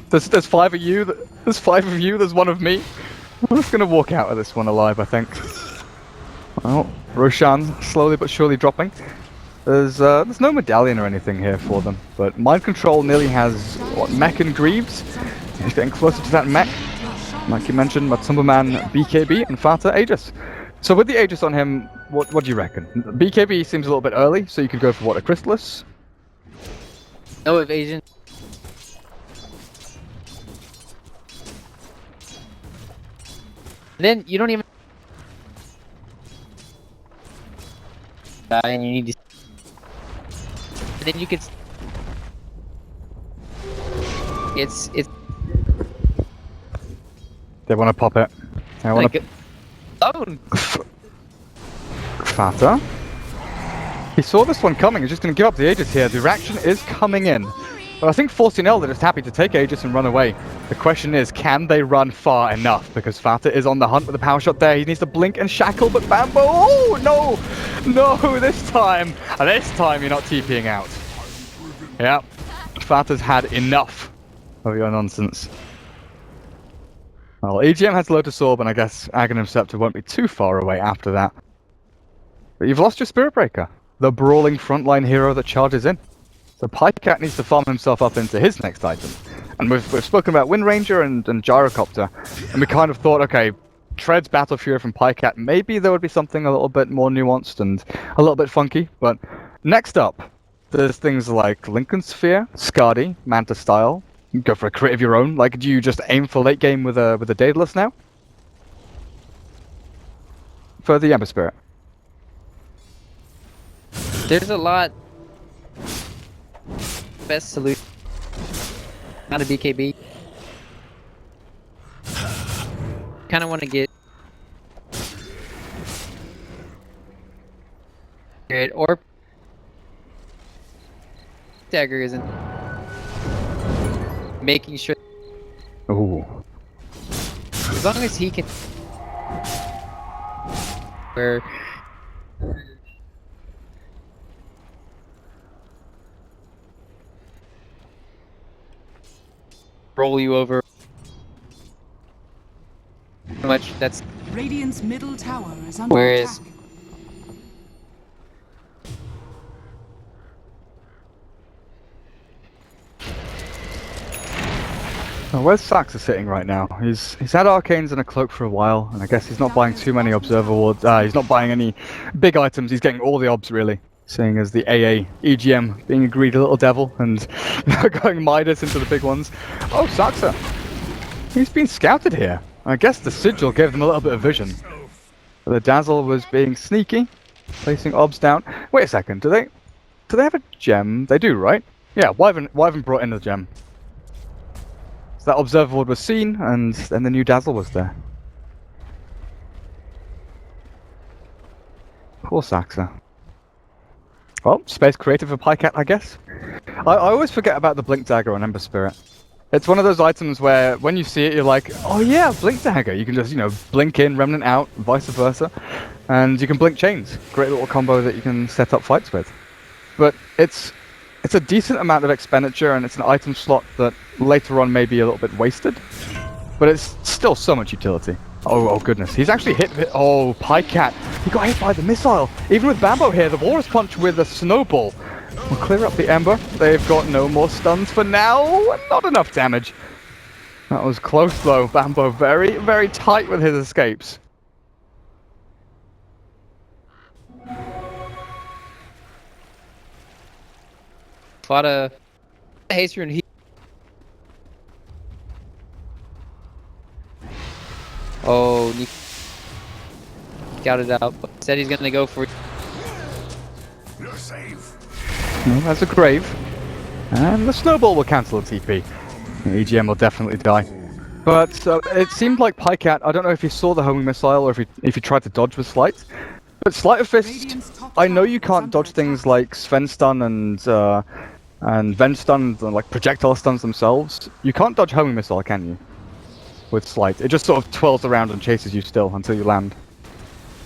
Speaker 3: There's 5 of you. There's 5 of you. There's 1 of me. I'm just gonna walk out of this one alive, I think. Oh, Roshan slowly but surely dropping. There's no medallion or anything here for them, but Mind Control nearly has, what, Mech and Greaves? He's getting closer to that Mech. Like you mentioned, Matsumbaman, BKB, and Fata Aegis. So with the Aegis on him, what do you reckon? BKB seems a little bit early, so you could go for what, a Chrysalis?
Speaker 4: No evasion. Then you don't even die, and you need to. And then you could. It's
Speaker 3: They want to pop it. They want
Speaker 4: like alone.
Speaker 3: Fata. He saw this one coming. He's just going to give up the Aegis here. The reaction is coming in. But I think 4C&L, they're just happy to take Aegis and run away. The question is, can they run far enough? Because Fata is on the hunt with a power shot there. He needs to blink and shackle, but Bambo, oh no! No, this time you're not TPing out. Yeah, Fata's had enough of your nonsense. Well, EGM has Lotus Orb, and I guess Aghanim Scepter won't be too far away after that. But you've lost your Spirit Breaker, the brawling frontline hero that charges in. So Pycat needs to farm himself up into his next item. And we've spoken about Wind Ranger and Gyrocopter, and we kind of thought, okay, Tread's Battle Fury from Pycat, maybe there would be something a little bit more nuanced and a little bit funky, but next up, there's things like Lincoln Sphere, Skadi, Manta Style. You can go for a crit of your own. Like, do you just aim for late game with a Daedalus now? For the Ember Spirit.
Speaker 4: There's a lot. Best solution. Not a BKB. Kind of want to get it, or dagger isn't making sure.
Speaker 3: Ooh.
Speaker 4: As long as he can, where roll you over much. That's
Speaker 1: Radiant's middle tower is under
Speaker 4: whereas
Speaker 1: attack.
Speaker 3: Oh, where's Saxa sitting right now? He's had Arcanes and a Cloak for a while, and I guess he's not buying too many Observer Wards. He's not buying any big items, he's getting all the Obs really. Seeing as the AA, EGM being a greedy little devil and going Midas into the big ones. Oh, Saxa! He's been scouted here. I guess the Sigil gave them a little bit of vision. But the Dazzle was being sneaky, placing Obs down. Wait a second, do they have a gem? They do, right? Yeah, Wyvern brought in the gem. So that Observer Ward was seen, and then the new Dazzle was there. Poor Saxa. Well, space creative for Pycat, I guess. I always forget about the Blink Dagger on Ember Spirit. It's one of those items where, when you see it, you're like, oh yeah, Blink Dagger. You can just, blink in, Remnant out, vice versa. And you can Blink Chains. Great little combo that you can set up fights with. But it's a decent amount of expenditure, and it's an item slot that later on may be a little bit wasted. But it's still so much utility. Oh goodness, he's actually hit. Oh, Pycat, he got hit by the missile. Even with Bambo here, the Walrus Punch with a snowball will clear up the Ember. They've got no more stuns for now. Not enough damage. That was close though. Bambo very, very tight with his escapes.
Speaker 4: a lot of haste rune. Oh, he scouted out, but said he's gonna go for.
Speaker 2: You're safe.
Speaker 3: Well, that's a grave. And the snowball will cancel the TP. EGM will definitely die. But it seemed like Pycat, I don't know if he saw the homing missile or if he tried to dodge with Sleight. But Sleight of Fist, I know you can't dodge things like Sven stun and Venge stun, like projectile stuns themselves. You can't dodge homing missile, can you? With Sleight. It just sort of twirls around and chases you still until you land.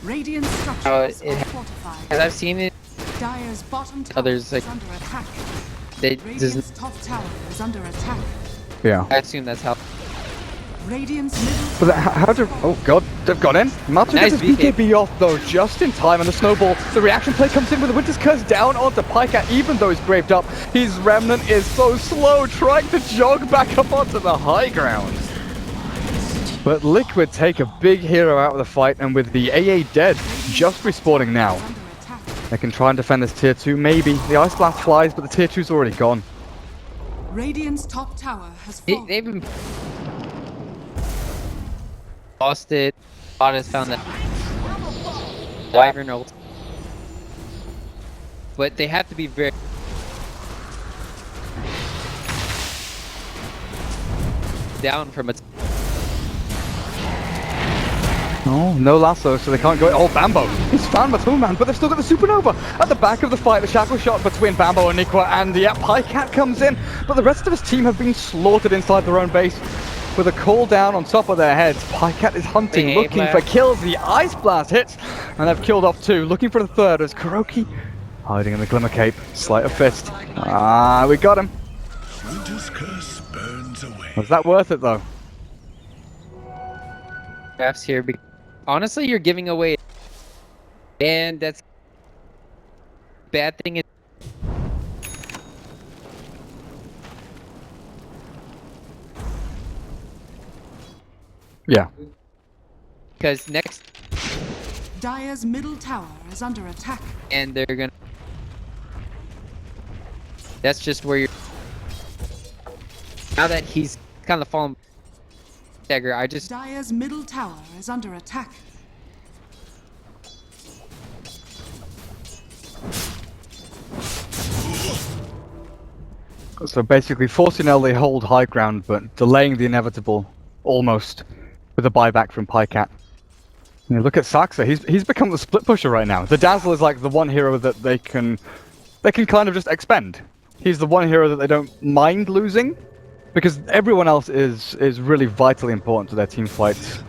Speaker 1: Radiant structures
Speaker 4: it
Speaker 1: are fortified.
Speaker 4: As I've seen it,
Speaker 1: Dire's bottom tower
Speaker 4: others
Speaker 1: is
Speaker 4: like
Speaker 1: under attack.
Speaker 4: they
Speaker 1: Radiant's
Speaker 4: just.
Speaker 1: top tower is under attack.
Speaker 3: Yeah.
Speaker 4: I assume that's how.
Speaker 1: Radiant's middle
Speaker 3: But how do... Oh god, they've got in. Matsu
Speaker 4: Nice
Speaker 3: gets his
Speaker 4: BKB.
Speaker 3: BKB off though, just in time, and the snowball, the reaction play comes in with the Winter's Curse down onto Pika, even though he's graved up. His Remnant is so slow, trying to jog back up onto the high ground. But Liquid take a big hero out of the fight, and with the AA dead, just respawning now,
Speaker 1: under attack.
Speaker 3: they can try and defend this tier 2, maybe. The Ice Blast flies, but the tier 2's already gone.
Speaker 1: Radiant's top tower has fallen.
Speaker 4: They've been lost it. Bot has found that Wyvern ult. But they have to be very down from a
Speaker 3: Oh, no lasso, so they can't go. Oh, Bambo! He's found Matoman, but they've still got the supernova at the back of the fight. The shackle shot between Bambo and Nikwa, and yeah, Pycat comes in, but the rest of his team have been slaughtered inside their own base. With a call down on top of their heads, Pycat is hunting,
Speaker 4: Hey,
Speaker 3: looking for kills. The Ice Blast hits, and they've killed off 2. Looking for the 3rd as Kuroki hiding in the Glimmer Cape. Sleight of fist. Ah, we got him.
Speaker 2: Winter's curse burns away.
Speaker 3: Was that worth it though?
Speaker 4: drafts here. Honestly, you're giving away, and that's bad thing is.
Speaker 3: Yeah.
Speaker 4: Because next,
Speaker 1: Dire's middle tower is under attack.
Speaker 4: and they're gonna. That's just where you're. Now that he's kind of fallen. Dagger, I just.
Speaker 1: Dire's middle tower is under attack.
Speaker 3: So basically, 4C&L, they hold high ground, but delaying the inevitable, almost, with a buyback from Pycat. You know, look at Saxa, he's become the split pusher right now. The Dazzle is like the one hero that they can kind of just expend. He's the one hero that they don't mind losing, because everyone else is really vitally important to their team fights.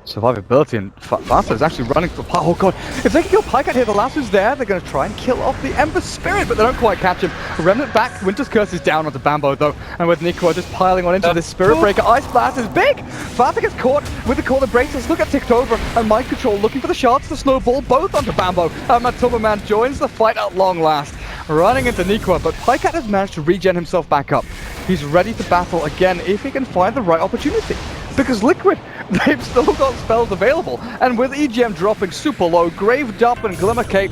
Speaker 3: Survivability, and Vasa is actually running for... Oh god, if they can kill Pycat here, the Lasso's there, they're going to try and kill off the Ember Spirit, but they don't quite catch him. Remnant back, Winter's Curse is down onto Bambo though, and with Nico just piling on into this Spirit Breaker, Ice Blast is big! Vasa gets caught with the corner braces, look at ticked over, and Mind Control looking for the shots, the snowball, both onto Bambo, and Matomaman joins the fight at long last, running into Nico, but Pycat has managed to regen himself back up. He's ready to battle again if he can find the right opportunity. Because Liquid, they've still got spells available, and with EGM dropping super low, Graved Up and Glimmer Cape,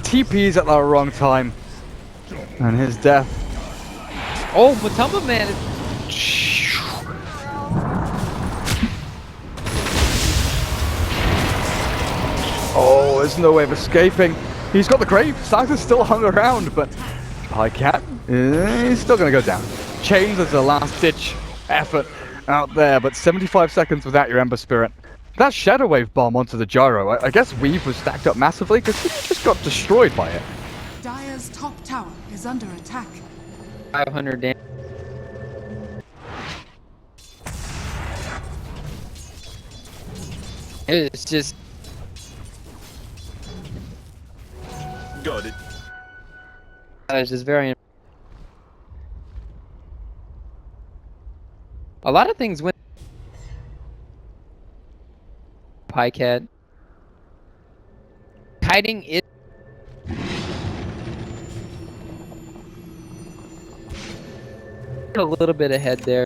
Speaker 3: TP's at the wrong time. And his death.
Speaker 4: Oh, Matumba Man.
Speaker 3: Oh, there's no way of escaping. He's got the grave. Saxon's still hung around, but Pycat, he's still going to go down. Chains as a last-ditch effort out there, but 75 seconds without your Ember Spirit. That Shadow Wave bomb onto the Gyro, I guess Weave was stacked up massively because he just got destroyed by it.
Speaker 1: Dire's top tower is under attack.
Speaker 4: 500 damage. It's just.
Speaker 2: Got it.
Speaker 4: It's just very. A lot of things went. Pycat. Kiting it. A little bit ahead there.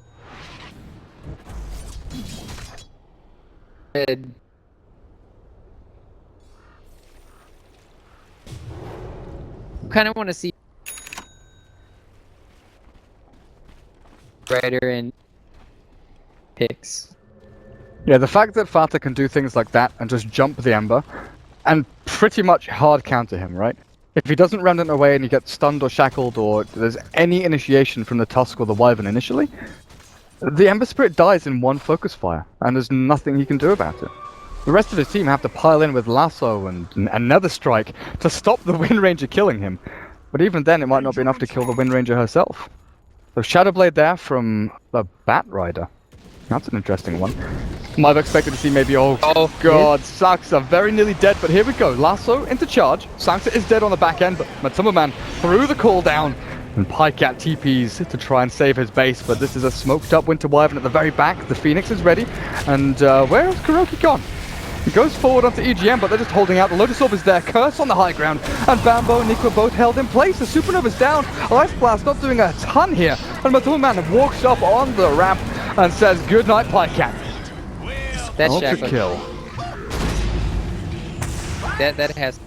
Speaker 4: Kind of want to see Rider and picks.
Speaker 3: Yeah, the fact that Fata can do things like that and just jump the Ember and pretty much hard counter him, right? If he doesn't Remnant away and he gets stunned or shackled or there's any initiation from the Tusk or the Wyvern initially, the Ember Spirit dies in one focus fire and there's nothing he can do about it. The rest of his team have to pile in with Lasso and another strike to stop the Wind Ranger killing him. But even then it might not be enough to kill the Wind Ranger herself. So Shadowblade there from the Bat Rider. That's an interesting one. Might have expected to see maybe, oh god, Saxa very nearly dead, but here we go. Lasso into charge. Saxa is dead on the back end, but Matumba Man threw the call down. And Pycat TPs to try and save his base, but this is a smoked up Winter Wyvern at the very back. The Phoenix is ready, and where is Kuroki gone? He goes forward onto EGM, but they're just holding out. The Lotus Orb is there, Curse on the high ground, and Bambo and Nico both held in place. The Supernova's down, Life Blast not doing a ton here, and Mathuman walks up on the ramp and says, "Good night, Pycat."
Speaker 4: That
Speaker 3: Ultra
Speaker 4: shackle.
Speaker 3: kill.
Speaker 4: That has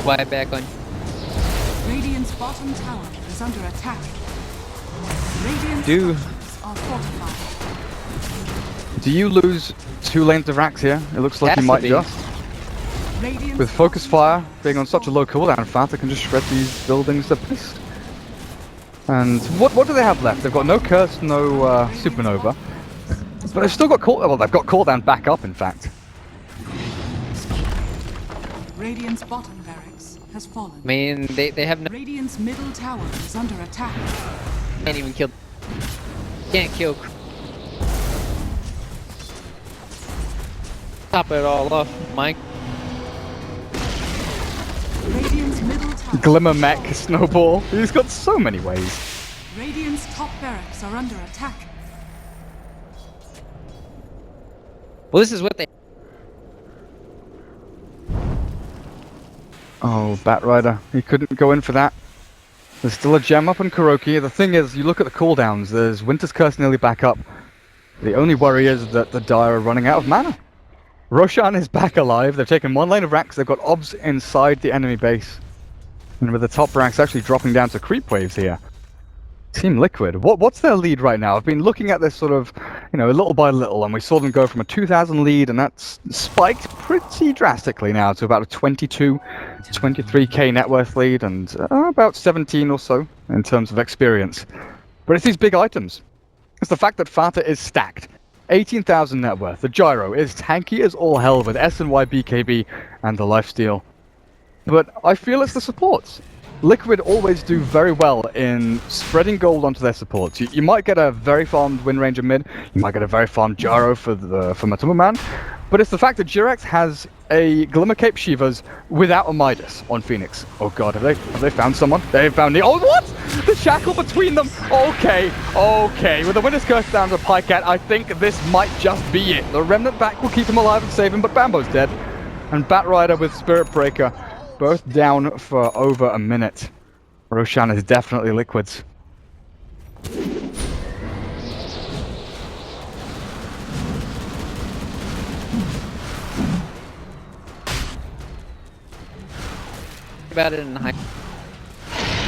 Speaker 4: fly back on.
Speaker 1: Radiant's bottom tower is under attack. Radiant's
Speaker 4: Do-
Speaker 1: structures are fortified.
Speaker 3: Do you lose 2 lanes of racks here? It looks like
Speaker 4: Has
Speaker 3: you
Speaker 4: to
Speaker 3: might
Speaker 4: be.
Speaker 3: just.
Speaker 1: Radiant's
Speaker 3: With Focus
Speaker 1: bottom
Speaker 3: Fire
Speaker 1: tower
Speaker 3: being on
Speaker 1: is
Speaker 3: such a
Speaker 1: fallen.
Speaker 3: low cooldown, Fanta can just shred these buildings to pieces. And what do they have left? They've got no Curse, no Supernova. But they've still got well, they've got cooldown back up, in fact.
Speaker 1: Radiant's bottom barracks has fallen.
Speaker 4: I mean, they have no.
Speaker 1: Radiant's middle tower is under attack.
Speaker 4: Can't even kill. Can't kill. Top it all off, Mike.
Speaker 1: Radiant's middle tower.
Speaker 3: Glimmer Mech, Snowball. He's got so many ways.
Speaker 1: Radiant's top barracks are under attack.
Speaker 4: Well, this is what they.
Speaker 3: Oh, Batrider. He couldn't go in for that. There's still a gem up on Kuroki. The thing is, you look at the cooldowns, there's Winter's Curse nearly back up. The only worry is that the Dire are running out of mana. Roshan is back alive. They've taken 1 lane of racks. They've got obs inside the enemy base. And with the top ranks actually dropping down to creep waves here. Team Liquid, what's their lead right now? I've been looking at this sort of, little by little, and we saw them go from a 2,000 lead, and that's spiked pretty drastically now to about a 22, 23k net worth lead, and about 17 or so in terms of experience. But it's these big items. It's the fact that Fata is stacked. 18,000 net worth. The Gyro is tanky as all hell with SNY BKB and the lifesteal. But I feel it's the supports. Liquid always do very well in spreading gold onto their supports. You might get a very farmed Wind Ranger mid, you might get a very farmed Gyro for Matumuman, but it's the fact that Jirax has a Glimmer Cape Shivas without a Midas on Phoenix. Oh god, have they found someone? They've found the— oh, what? The shackle between them! Okay. With the Winter's Curse down to Pycat, I think this might just be it. The Remnant back will keep him alive and save him, but Bambo's dead. And Batrider with Spirit Breaker both down for over a minute. Roshan is definitely Liquid's.
Speaker 4: About it in high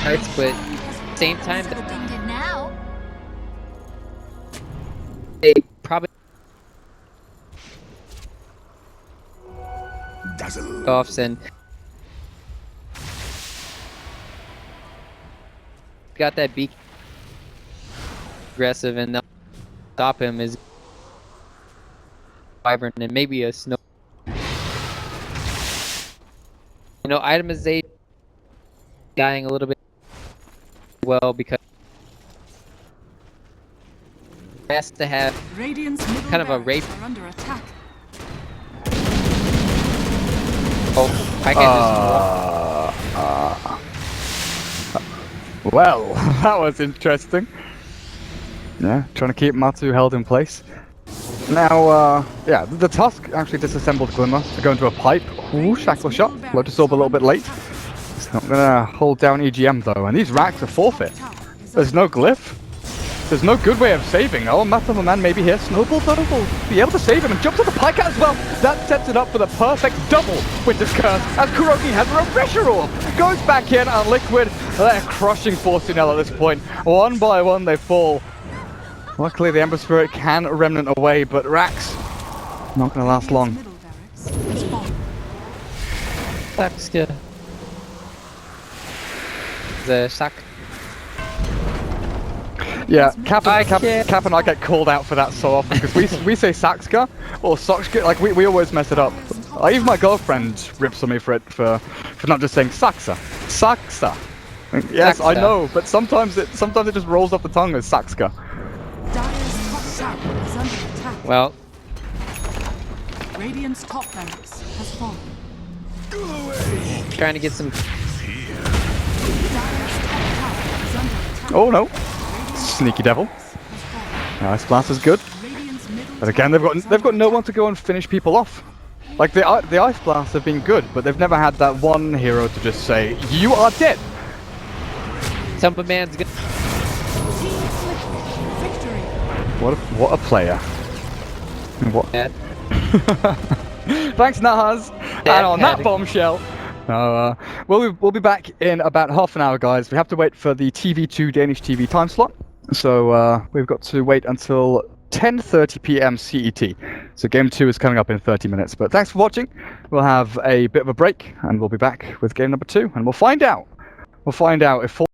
Speaker 4: heights, but same time
Speaker 5: Now.
Speaker 4: they probably
Speaker 2: Dazzle.
Speaker 4: offs and got that beak aggressive, and they'll stop him is vibrant and maybe a snow. Itemization dying a little bit well because it has to have
Speaker 1: Radiant's middle
Speaker 4: kind of a
Speaker 1: barracks
Speaker 4: rape.
Speaker 1: are under attack.
Speaker 4: Oh, I can just
Speaker 3: Well, that was interesting. Yeah, trying to keep Matsu held in place. Now, yeah, the Tusk actually disassembled Glimmer to go into a pipe. Ooh, Shackle Shot. Lotus Orb a little bit late. It's not gonna hold down EGM though, and these racks are forfeit. There's no glyph. There's no good way of saving. Oh, Matama Man maybe here. Snowball though will be able to save him and jumps on the Pycat as well. That sets it up for the perfect double Winter's Curse as Kuroki has a Refresher Orb. Goes back in and Liquid, they're crushing 4C&L at this point. One by one they fall. Luckily the Ember Spirit can remnant away, but racks not gonna last long.
Speaker 1: Middle barracks has fallen.
Speaker 4: That's good. The sack.
Speaker 3: Yeah, Cap
Speaker 4: can't-
Speaker 3: and I get called out for that so often because we say Saxka or Soxka, like we always mess it up. Even my girlfriend rips on me for not just saying Saxa. Saxa. Yes, I
Speaker 4: Saxa.
Speaker 3: know, but sometimes it just rolls off the tongue as Saxka.
Speaker 1: Dire's top tower is under attack.
Speaker 4: Well,
Speaker 1: Radiant's top barracks has fallen.
Speaker 4: trying to get some.
Speaker 1: Dire's top tower
Speaker 3: Oh no. Sneaky devil. Ice Blast is good.
Speaker 1: Radiant's middle
Speaker 3: But again, they've got no one to go and finish people off. Like the Ice Blasts have been good, but they've never had that one hero to just say, "You are dead."
Speaker 4: Superman's good.
Speaker 1: victory.
Speaker 3: What a player. What?
Speaker 4: Yeah.
Speaker 3: Thanks, Nahaz. And on that
Speaker 4: Daddy.
Speaker 3: bombshell, we'll be back in about half an hour, guys. We have to wait for the TV2 Danish TV time slot, so we've got to wait until 10:30 p.m. CET. So game 2 is coming up in 30 minutes. But thanks for watching. We'll have a bit of a break, and we'll be back with game number 2, and we'll find out. We'll find out if